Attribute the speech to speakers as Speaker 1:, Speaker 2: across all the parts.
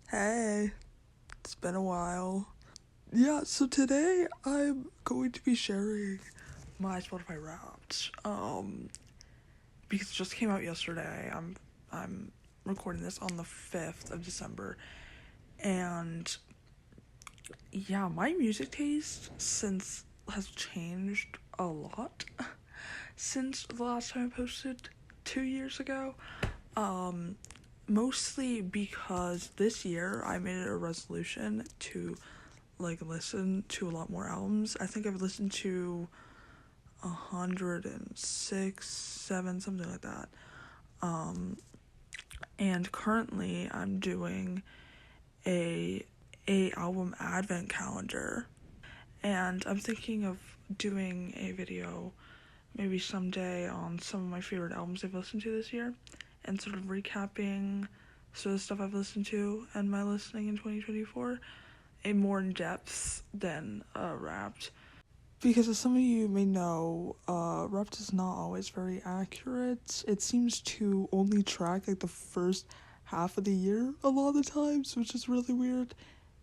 Speaker 1: Hey, it's been a while. Yeah, so today I'm going to be sharing my Spotify Wrapped. Because it just came out yesterday. I'm recording this on the 5th of December. And yeah, my music taste since has changed a lot since the last time I posted 2 years ago. Mostly because this year I made it a resolution to listen to a lot more albums. I think I've listened to 106, 7, something like that. And currently I'm doing a album advent calendar, and I'm thinking of doing a video maybe someday on some of my favorite albums I've listened to this year, and sort of recapping sort of stuff I've listened to and my listening in 2024, a more in depth than Wrapped. Because as some of you may know, Wrapped is not always very accurate. It seems to only track the first half of the year a lot of the times, which is really weird.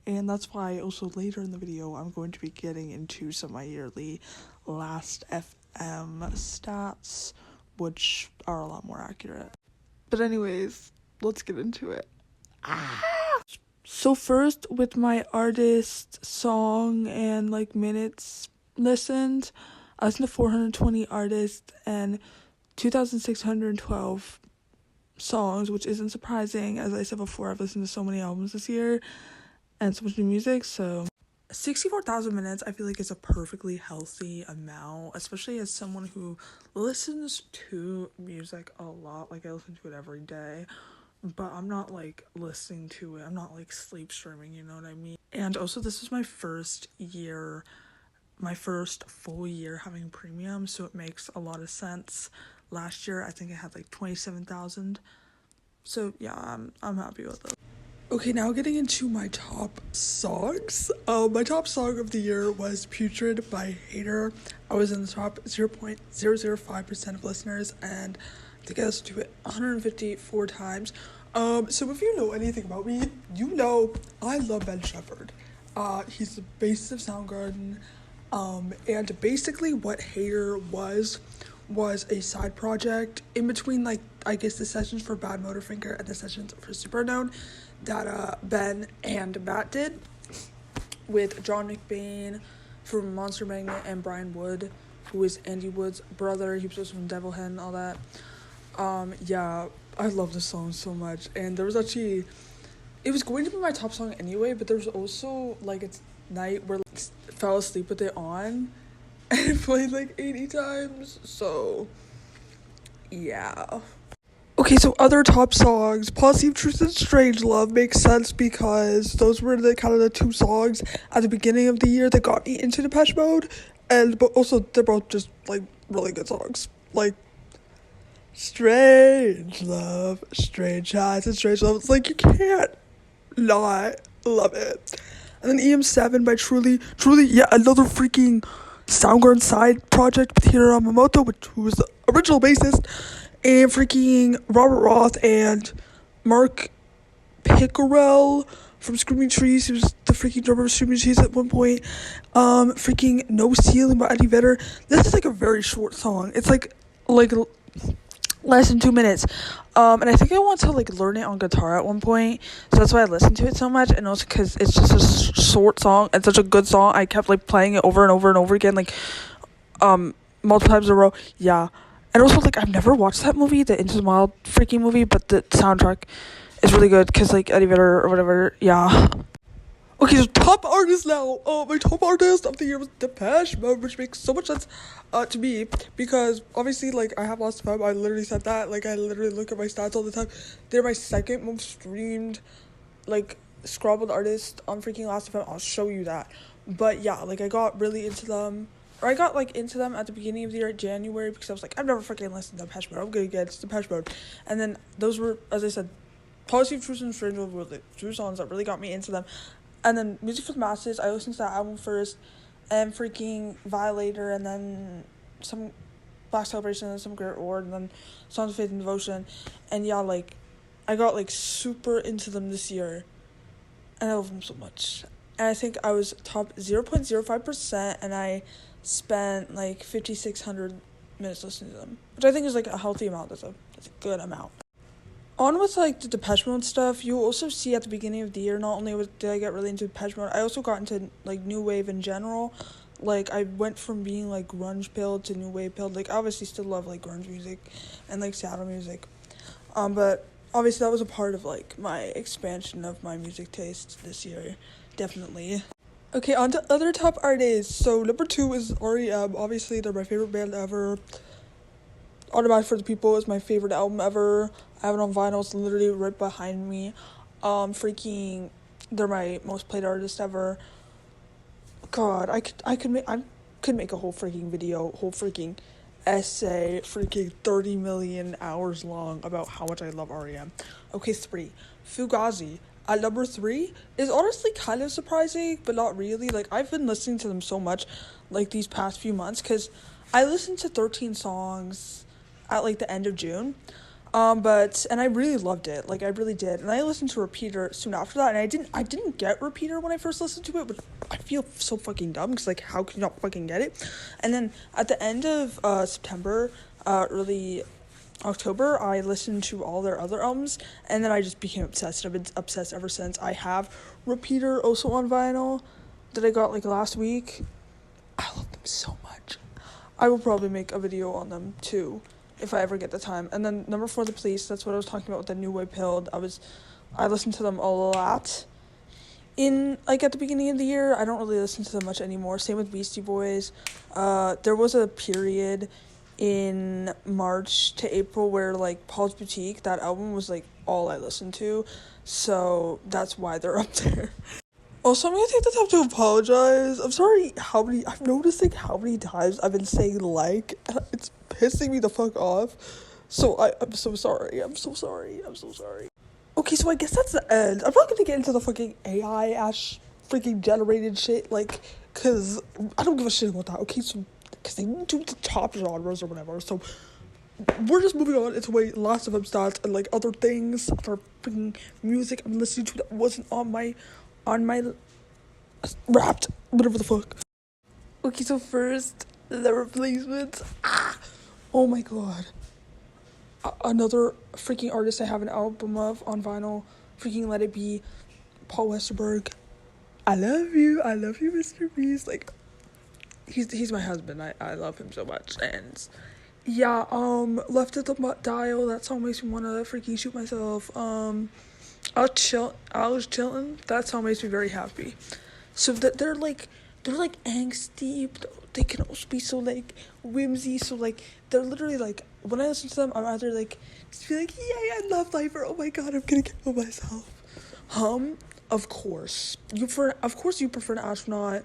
Speaker 1: And that's why also later in the video I'm going to be getting into some of my yearly last FM stats, which are a lot more accurate. But anyways, let's get into it. So first, with my artist, song, and minutes listened, I listened to 420 artists and 2,612 songs, which isn't surprising. As I said before, I've listened to so many albums this year and so much new music, so 64,000 minutes I feel like is a perfectly healthy amount, especially as someone who listens to music a lot. I listen to it every day, but I'm not listening to it, I'm not sleep streaming, you know what I mean? And also, this is my first full year having premium, so it makes a lot of sense. Last year I think I had 27,000, so yeah, I'm happy with it. Okay, now getting into my top songs. My top song of the year was Putrid by Hater. I was in the top 0.005% of listeners, and I think I listened to it 154 times. So if you know anything about me, you know I love Ben Shepherd. He's the bassist of Soundgarden. And basically what Hater was a side project in between, I guess, the sessions for Bad Motorfinger and the sessions for Superunknown that Ben and Matt did with John McBain from Monster Magnet and Brian Wood, who is Andy Wood's brother. He was also from Devil Head and all that. Yeah, I love this song so much. And there was actually, it was going to be my top song anyway, but there was also a night where fell asleep with it on and it played 80 times, so yeah. Okay, so other top songs, Policy of Truth and Strange Love makes sense because those were the kind of the two songs at the beginning of the year that got me into Depeche Mode, but also they're both just really good songs. Strange Love, Strange Highs, and Strange Love. It's you can't not love it. And then EM7 by Truly, yeah, another freaking Soundgarden side project with Hiro Yamamoto, who was the original bassist, and freaking Robert Roth and Mark Pickerel from Screaming Trees. He was the freaking drummer of Screaming Trees at one point. Freaking No Ceiling by Eddie Vedder. This is a very short song. It's less than 2 minutes. And I think I want to learn it on guitar at one point, so that's why I listened to it so much. And also because it's just a short song and such a good song, I kept playing it over and over and over again, multiple times in a row. Yeah. And also, I've never watched that movie, the Into the Wild freaking movie, but the soundtrack is really good, because, Eddie Vedder or whatever, yeah. Okay, so top artist now. My top artist of the year was Depeche Mode, which makes so much sense, to me, because, obviously, I have lots of time. I literally said that, I literally look at my stats all the time. They're my second most streamed, scrabbled artist on freaking Last.fm. I'll show you that. But, yeah, I got really into them. Or I got into them at the beginning of the year, January, because I was I've never freaking listened to Depeche Mode. I'm gonna get Depeche Mode. And then those were, as I said, Policy of Truth and Strange Love were the two songs that really got me into them. And then Music for the Masses, I listened to that album first, and freaking Violator, and then some Black Celebration, and some Great Award, and then Songs of Faith and Devotion. And yeah, I got super into them this year. and I love him so much. And I think I was top 0.05%, and I spent like 5,600 minutes listening to them, which I think is like a healthy amount. That's a good amount. On with like the Depeche Mode stuff, you also see at the beginning of the year, not only did I get really into Depeche Mode, I also got into like new wave in general. Like I went from being like grunge pilled to new wave pilled. Like I obviously still love like grunge music and like Seattle music, but obviously that was a part of like my expansion of my music taste this year, definitely. Okay, on to other top artists. So number 2 is R.E.M. Obviously they're my favorite band ever. Automatic for the People is my favorite album ever. I have it on vinyl. It's literally right behind me. They're my most played artist ever. God, I could make a whole freaking video, whole freaking essay, freaking 30 million hours long about how much I love R.E.M. Okay, 3. Fugazi at number 3 is honestly kind of surprising, but not really. Like, I've been listening to them so much, like, these past few months, because I listened to 13 songs at, like, the end of June, and I really loved it, like, I really did, and I listened to Repeater soon after that, and I didn't get Repeater when I first listened to it, but I feel so fucking dumb, because, like, how can you not fucking get it? And then, at the end of, September, early October, I listened to all their other albums, and then I just became obsessed. I've been obsessed ever since. I have Repeater also on vinyl that I got, like, last week. I love them so much. I will probably make a video on them, too, if I ever get the time. And then number 4, The Police, that's what I was talking about with the New Wave Pilled. I listened to them a lot at the beginning of the year. I don't really listen to them much anymore. Same with Beastie Boys. There was a period in March to April where, like, Paul's Boutique, that album was, like, all I listened to. So that's why they're up there. Also, I'm gonna take the time to apologize. I'm sorry I've noticed, like, how many times I've been saying, like, it's pissing me the fuck off. So I'm so sorry. I'm so sorry. Okay, so I guess that's the end. I'm not gonna get into the fucking AI-ass freaking generated shit, like, cause I don't give a shit about that, okay? So, cause they do the top genres or whatever, so we're just moving on into Last of Them stats and, like, other things, other freaking music I'm listening to that wasn't on my Wrapped, whatever the fuck. Okay, so first, the replacements. Oh my god. Another freaking artist I have an album of on vinyl. Freaking Let It Be. Paul Westerberg. I love you, Mr. Beast. Like, he's my husband. I love him so much. And yeah, Left at the Dial. That song makes me wanna freaking shoot myself. I was chilling. That song makes me very happy. So that they're like angsty, but they can also be so, like, whimsy. So, like, they're literally, like, when I listen to them, I'm either, like, just be like, yay, I love life, or oh my god, I'm gonna kill myself. Of course you prefer an Astronaut,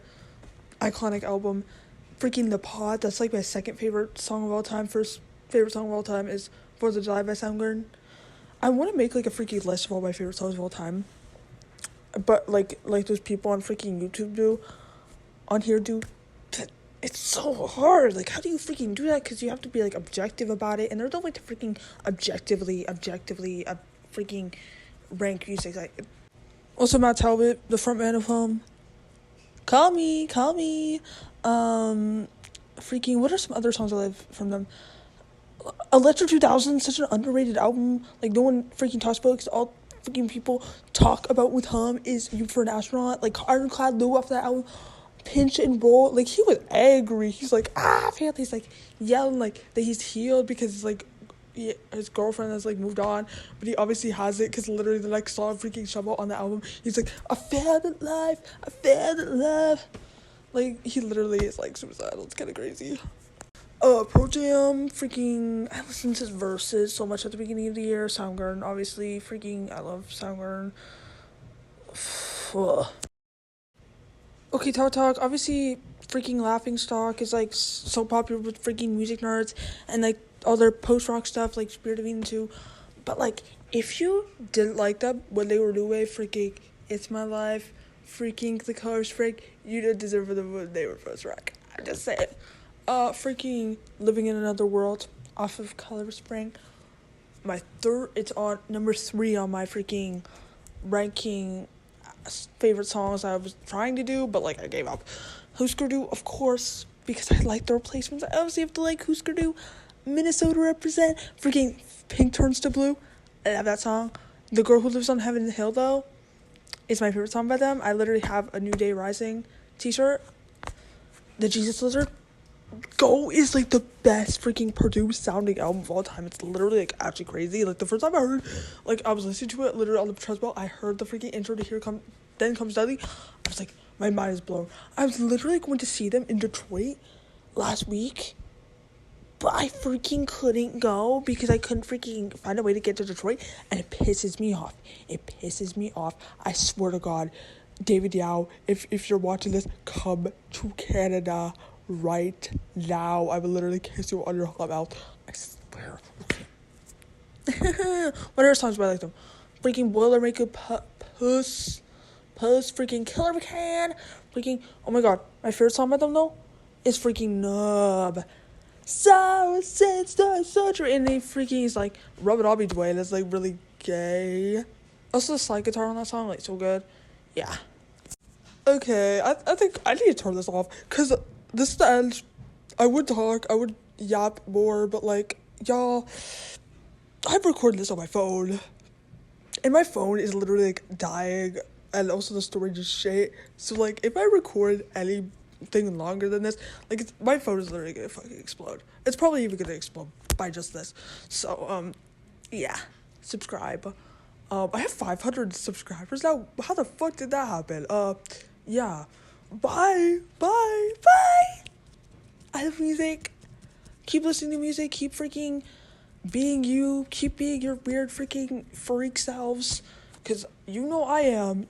Speaker 1: iconic album. Freaking The Pod, that's like my second favorite song of all time. First favorite song of all time is 4th of July by Soundgarden. I want to make, like, a freaking list of all my favorite songs of all time, but like those people on freaking YouTube do, it's so hard. Like, how do you freaking do that? Because you have to be, like, objective about it, and there's no way to freaking objectively freaking rank music. Like, also Matt Talbot, the frontman of Call Me. Freaking, what are some other songs I love from them? Electra 2000, such an underrated album. Like, no one freaking talks about it, because all freaking people talk about with him is You for an Astronaut. Like, Ironclad Lou off that album, Pinch and Roll. Like, he was angry. He's like, apparently he's, like, yelling, like, that he's healed because, like, his girlfriend has, like, moved on, but he obviously has it, because literally the next song freaking Shovel on the album, he's like, I found in love. Like, he literally is, like, suicidal. It's kind of crazy. Pro Jam, freaking, I listened to his verses so much at the beginning of the year. Soundgarden, obviously, freaking, I love Soundgarden. Okay, Talk, obviously, freaking Laughing Stock is, like, so popular with freaking music nerds, and, like, all their post-rock stuff, like Spirit of Eden too. But, like, if you didn't like them when they were new wave, freaking It's My Life, freaking The Colors Freak, you didn't deserve them when they were post-rock. I'm just saying. Freaking Living in Another World off of Color Spring. It's on number 3 on my freaking ranking favorite songs I was trying to do, but like I gave up. Husker Du, of course, because I like the replacements. I obviously have to like Husker Du. Minnesota represent. Freaking Pink Turns to Blue. I love that song. The Girl Who Lives on Heaven Hill, though, is my favorite song by them. I literally have a New Day Rising t-shirt. The Jesus Lizard. Go is like the best freaking produced sounding album of all time. It's literally like actually crazy. Like the first time I heard, like I was listening to it literally on the treadmill, I heard the freaking intro to Here Come Then Comes Deadly. I was like, my mind is blown. I was literally going to see them in Detroit last week, but I freaking couldn't go because I couldn't freaking find a way to get to Detroit, and it pisses me off. It pisses me off. I swear to God, David Yao, if you're watching this, come to Canada right now. I will literally kiss you on your mouth. I swear. Okay. What other songs do I like them? Freaking Boilermaker Puss, freaking Killer McCann, freaking, oh my god, my favorite song by them though is freaking Nub. So since the surgery, and they freaking is like Rub It All Be Dwayne. It's like really gay. Also the slide guitar on that song, like so good. Yeah. Okay, I think I need to turn this off because this is the end. I would talk, I would yap more, but like y'all, I've recorded this on my phone, and my phone is literally like dying, and also the storage is shit. So like if I record anything longer than this, like my phone is literally gonna fucking explode. It's probably even gonna explode by just this. So yeah, subscribe. I have 500 subscribers now. How the fuck did that happen? Yeah. Bye. I love music. Keep listening to music. Keep freaking being you. Keep being your weird freaking freak selves. Because you know I am.